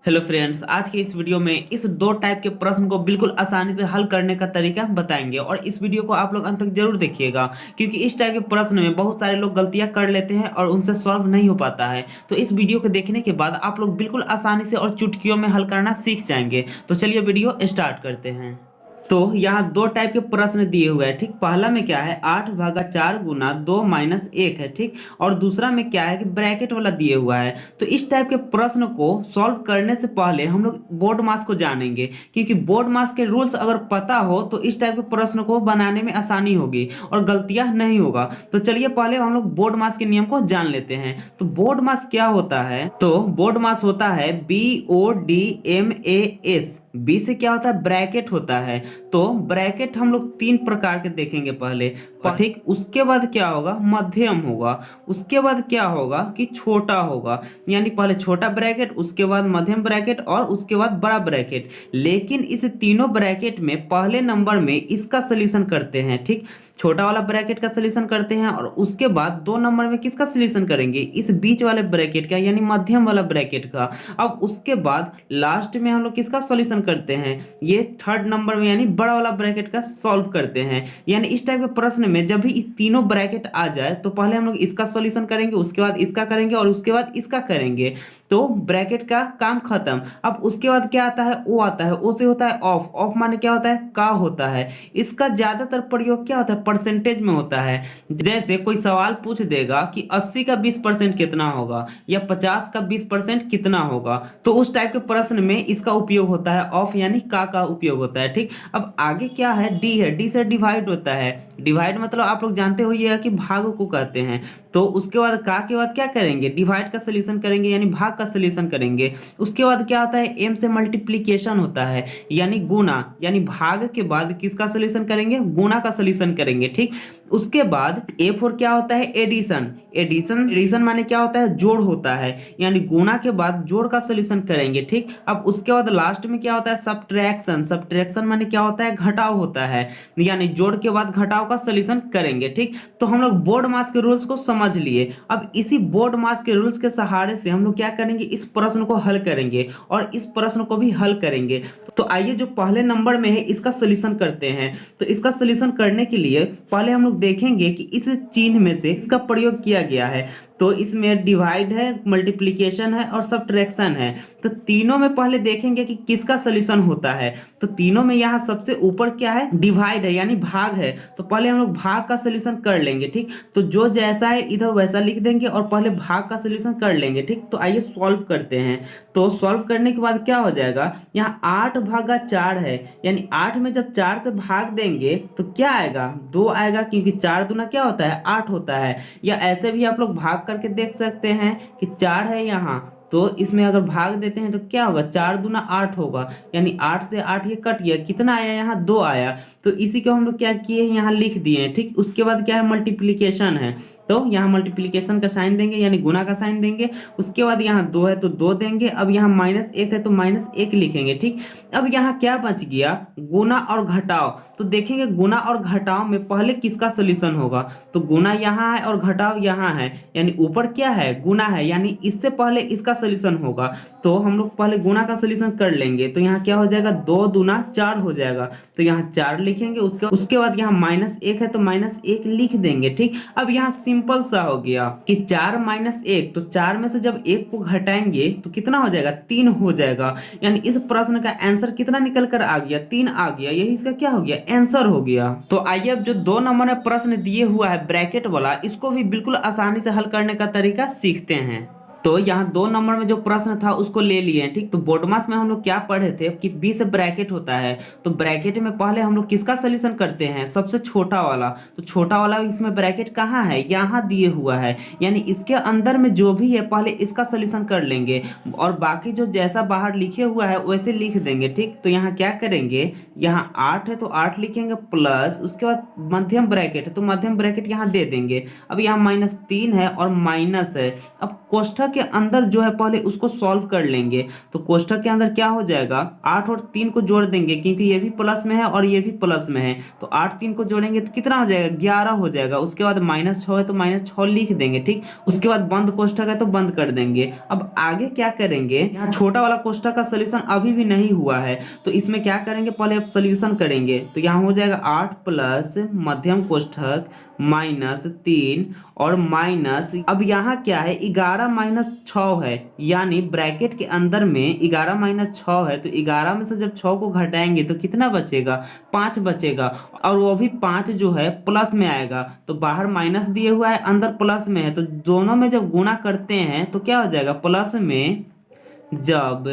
Hello friends, आज के इस वीडियो में इस दो टाइप के प्रश्न को बिल्कुल आसानी से हल करने का तरीका बताएंगे और इस वीडियो को आप लोग अंत तक जरूर देखिएगा क्योंकि इस टाइप के प्रश्न में बहुत सारे लोग गलतियां कर लेते हैं और उनसे सॉल्व नहीं हो पाता है। तो इस वीडियो को देखने के बाद आप लोग बिल्कुल आसानी से और चुटकियों में हल करना सीख जाएंगे। तो चलिए वीडियो स्टार्ट करते हैं। तो यहाँ दो टाइप के प्रश्न दिए हुए हैं, ठीक। पहला में क्या है 8/4 गुना 2-1 है, ठीक। और दूसरा में क्या है कि ब्रैकेट वाला दिए हुआ है। तो इस टाइप के प्रश्न को सॉल्व करने से पहले हम लोग बोर्ड मास को जानेंगे क्योंकि बोर्ड मास के रूल्स अगर पता हो तो इस टाइप के प्रश्न को बनाने में आसानी होगी और गलतियां नहीं होगा। तो चलिए पहले हम लोग बोर्ड मास के नियम को जान लेते हैं। तो बोर्ड मास क्या होता है? तो बोर्ड मास होता है BODMAS। बी से क्या होता है? ब्रैकेट होता है। तो ब्रैकेट हम लोग तीन प्रकार के देखेंगे पहले, ठीक। उसके बाद क्या होगा? मध्यम होगा। उसके बाद क्या होगा कि छोटा होगा, यानी पहले छोटा ब्रैकेट, उसके बाद मध्यम ब्रैकेट और उसके बाद बड़ा ब्रैकेट। लेकिन इस तीनों ब्रैकेट में पहले नंबर में इसका सोल्यूशन करते हैं, ठीक। छोटा वाला ब्रैकेट का सोल्यूशन करते हैं और उसके बाद 2 नंबर में किसका सोल्यूशन करेंगे? इस बीच वाले ब्रैकेट का, यानी मध्यम वाला ब्रैकेट का। अब उसके बाद लास्ट में हम लोग किसका सोल्यूशन करते हैं? ये 3rd नंबर में, यानी बड़ा वाला ब्रैकेट का सॉल्व करते हैं। यानी इस टाइप के प्रश्न में जब भी इस तीनों ब्रैकेट आ जाए तो पहले हम लोग इसका सॉल्यूशन करेंगे, उसके बाद इसका करेंगे और उसके बाद इसका करेंगे। तो ब्रैकेट का काम खत्म। अब उसके बाद क्या आता है? ओ आता है। ओ से होता है ऑफ। ऑफ माने क्या होता है? का होता है। इसका ज्यादातर प्रयोग क्या होता है? परसेंटेज में होता है। जैसे कोई सवाल पूछ देगा कि 80 का 20% कितना होगा या 50 का 20% कितना होगा, तो उस टाइप के प्रश्न में इसका उपयोग होता है ऑफ, यानी का उपयोग होता है, ठीक। अब आगे क्या है? डी है। डी से डिवाइड होता है। डिवाइड मतलब आप लोग जानते हो ये है कि भाग को कहते हैं। तो उसके बाद का के बाद क्या करेंगे? डिवाइड का सोल्यूशन करेंगे, यानी भाग का सोल्यूशन करेंगे। उसके बाद क्या होता है? एम से मल्टीप्लीकेशन होता है, यानी गुना, यानी भाग के बाद किसका सोल्यूशन करेंगे? गुना का सोल्यूशन करेंगे, ठीक। उसके बाद ए4 क्या होता है? एडिशन। एडिशन एडिशन माने क्या होता है? जोड़ होता है, यानी गुना के बाद जोड़ का सोल्यूशन करेंगे, ठीक। अब उसके बाद लास्ट में क्या होता है? सब्ट्रैक्शन। सब्ट्रैक्शन माने क्या होता है? घटाव होता है, यानी जोड़ के बाद घटाव का सोल्यूशन करेंगे, ठीक। तो हम लोग बोर्ड मास के रूल्स को समझ लिए। अब इसी बोर्ड मास के रूल्स के सहारे से हम लोग क्या करेंगे? इस प्रश्न को हल करेंगे और इस प्रश्न को भी हल करेंगे। तो आइए जो पहले नंबर में है इसका सोल्यूशन करते हैं। तो इसका सोल्यूशन करने के लिए पहले हम लोग देखेंगे कि इस चिन्ह में से इसका प्रयोग किया गया है। तो इसमें डिवाइड है, मल्टीप्लिकेशन है और सब्ट्रैक्शन है। तो तीनों में पहले देखेंगे कि किसका सोल्यूशन होता है। तो तीनों में यहाँ सबसे ऊपर क्या है? डिवाइड है, यानी भाग है। तो पहले हम लोग भाग का सोल्यूशन कर लेंगे, ठीक। तो जो जैसा है इधर वैसा लिख देंगे और पहले भाग का सोल्यूशन कर लेंगे, ठीक। तो आइए सॉल्व करते हैं। तो सॉल्व करने के बाद क्या हो जाएगा? यहाँ 8/4 है, यानी 8 में जब 4 से भाग देंगे तो क्या आएगा? 2 आएगा, क्योंकि 4 दूना क्या होता है? 8 होता है। या ऐसे भी आप लोग भाग करके देख सकते हैं कि 4 है यहाँ, तो इसमें अगर भाग देते हैं तो क्या होगा? 4 दूना 8 होगा, यानी 8 से 8 ये कट गया। कितना आया यहाँ? 2 आया। तो इसी को हम लोग क्या किए? यहाँ लिख दिए हैं, ठीक। उसके बाद क्या है? मल्टीप्लीकेशन है। तो यहाँ मल्टीप्लीकेशन का साइन देंगे, यानी गुना का साइन देंगे। उसके बाद यहाँ 2 है तो 2 देंगे। अब यहाँ -1 है तो -1 लिखेंगे, ठीक। अब यहाँ क्या बच गया? गुना और घटाव। तो देखेंगे गुना और घटाव में पहले किसका सोल्यूशन होगा? तो गुना यहाँ है और घटाव यहाँ है, यानी ऊपर क्या है? गुना है, यानी इससे पहले इसका सोल्यूशन होगा। तो हम लोग पहले गुना का सोल्यूशन कर लेंगे। तो यहाँ क्या हो जाएगा? 2 दूना 4 हो जाएगा। तो यहाँ 4 लिखेंगे। उसके बाद यहाँ -1 है तो -1 लिख देंगे, ठीक। अब यहाँ सिंपल सा हो गया कि 4 - 1, तो 4 में से जब 1 को घटाएंगे तो कितना हो जाएगा? 3 हो जाएगा। यानी इस प्रश्न का आंसर कितना निकल कर आ गया? 3 आ गया। यही इसका क्या हो गया? आंसर हो गया। तो आइए अब जो 2 नंबर में प्रश्न दिए हुआ है ब्रैकेट वाला, इसको भी बिल्कुल आसानी से हल करने का तरीका सीखते हैं। तो यहाँ 2 नंबर में जो प्रश्न था उसको ले लिए हैं, ठीक। तो बोर्डमास में हम लोग क्या पढ़े थे कि बी से ब्रैकेट होता है। तो ब्रैकेट में पहले हम लोग किसका सोल्यूशन करते हैं? सबसे छोटा वाला। तो छोटा वाला इसमें ब्रैकेट कहाँ है? यहाँ दिए हुआ है, यानी इसके अंदर में जो भी है पहले इसका सोल्यूशन कर लेंगे और बाकी जो जैसा बाहर लिखे हुआ है वैसे लिख देंगे, ठीक। तो यहाँ क्या करेंगे? यहाँ 8 है तो 8 लिखेंगे, प्लस उसके बाद मध्यम ब्रैकेट है तो मध्यम ब्रैकेट यहाँ दे देंगे। अब यहाँ -3 है और माइनस है। अब कोष्ठक के अंदर जो है पहले उसको सॉल्व कर लेंगे। तो कोष्ठक के अंदर क्या हो जाएगा, 8 और 3 को जोड़ देंगे क्योंकि ये भी प्लस में है और ये भी प्लस में है, तो 8 3 को जोड़ेंगे तो कितना हो जाएगा, 11 हो जाएगा। उसके बाद -6 है तो -6 लिख देंगे, ठीक। उसके बाद बंद कोष्ठक है तो बंद कर देंगे। अब आगे क्या करेंगे, यहाँ छोटा वाला कोष्ठक का सोल्यूशन अभी भी नहीं हुआ है, तो इसमें क्या करेंगे, पहले अब सोल्यूशन करेंगे। तो यहाँ हो जाएगा 8 प्लस मध्यम कोष्ठक -3 और माइनस, अब यहाँ क्या है, 11 -6 है, यानी ब्रैकेट के अंदर में 11 -6 है, तो 11 में से जब 6 को घटाएंगे तो कितना बचेगा, 5 बचेगा, और वो भी 5 जो है प्लस में आएगा। तो बाहर माइनस दिए हुआ है, अंदर प्लस में है, तो दोनों में जब गुणा करते हैं तो क्या हो जाएगा, प्लस में जब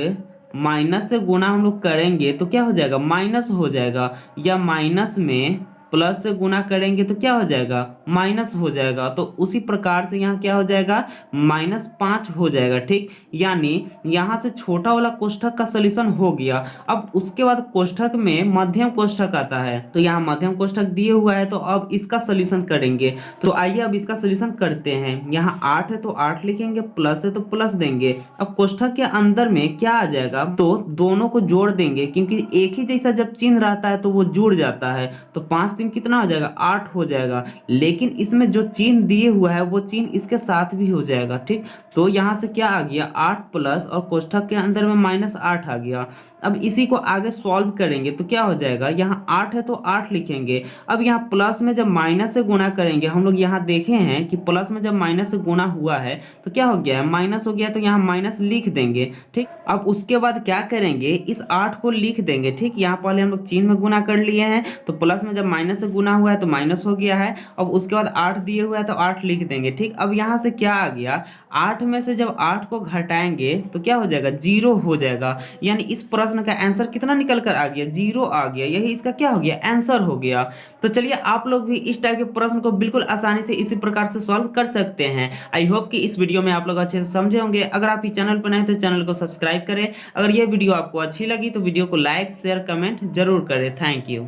माइनस से गुणा हम लोग करेंगे तो क्या हो जाएगा, माइनस हो जाएगा, या माइनस में प्लस से गुणा करेंगे तो क्या हो जाएगा, माइनस हो जाएगा। तो उसी प्रकार से यहाँ क्या हो जाएगा, -5 हो जाएगा, ठीक। यानी यहाँ से छोटा वाला कोष्ठक का सोल्यूशन हो गया। अब उसके बाद कोष्ठक में मध्यम कोष्ठक आता है, तो यहाँ मध्यम कोष्ठक दिए हुआ है, तो अब इसका सोल्यूशन करेंगे। तो आइए अब इसका सोल्यूशन करते हैं। यहाँ 8 है तो 8 लिखेंगे, प्लस है तो प्लस देंगे। अब कोष्ठक के अंदर में क्या आ जाएगा, तो दोनों को जोड़ देंगे, क्योंकि एक ही जैसा जब चिन्ह रहता है तो वो जुड़ जाता है। तो 5 3 कितना हो जाएगा, 8 हो जाएगा, लेकिन इसमें जो चिन्ह दिए हुआ है वो चिन्ह इसके साथ भी हो जाएगा, ठीक। तो यहाँ से क्या आ गया, 8 प्लस और कोष्ठक के अंदर में -8 आ गया। अब इसी को आगे सॉल्व करेंगे तो क्या हो जाएगा, यहाँ 8 है तो 8 लिखेंगे। अब यहाँ प्लस में जब माइनस से गुणा करेंगे, हम लोग यहाँ देखे हैं कि प्लस में जब माइनस से गुणा हुआ है तो क्या हो गया है, माइनस हो गया, तो यहाँ माइनस लिख देंगे, ठीक। अब उसके बाद क्या करेंगे, इस 8 को लिख देंगे, ठीक। यहाँ पहले हम लोग चिन्ह में गुणा कर लिए हैं, तो प्लस में जब माइनस से गुना हुआ है तो माइनस हो गया है। अब उसके बाद 8 दिए हुआ है तो 8 लिख देंगे, ठीक। अब यहाँ से क्या आ गया, 8 में से जब 8 को घटाएंगे तो क्या हो जाएगा, 0 हो जाएगा। यानी इस प्रश्न का आंसर कितना निकल कर आ गया, 0 आ गया। यही इसका क्या हो गया, आंसर हो गया। तो चलिए आप लोग भी इस टाइप के प्रश्न को बिल्कुल आसानी से इसी प्रकार से सॉल्व कर सकते हैं। आई होप कि इस वीडियो में आप लोग अच्छे से समझे होंगे। अगर आप इस चैनल पर नए तो चैनल को सब्सक्राइब करें। अगर यह वीडियो आपको अच्छी लगी तो वीडियो को लाइक शेयर कमेंट जरूर करें। Thank you.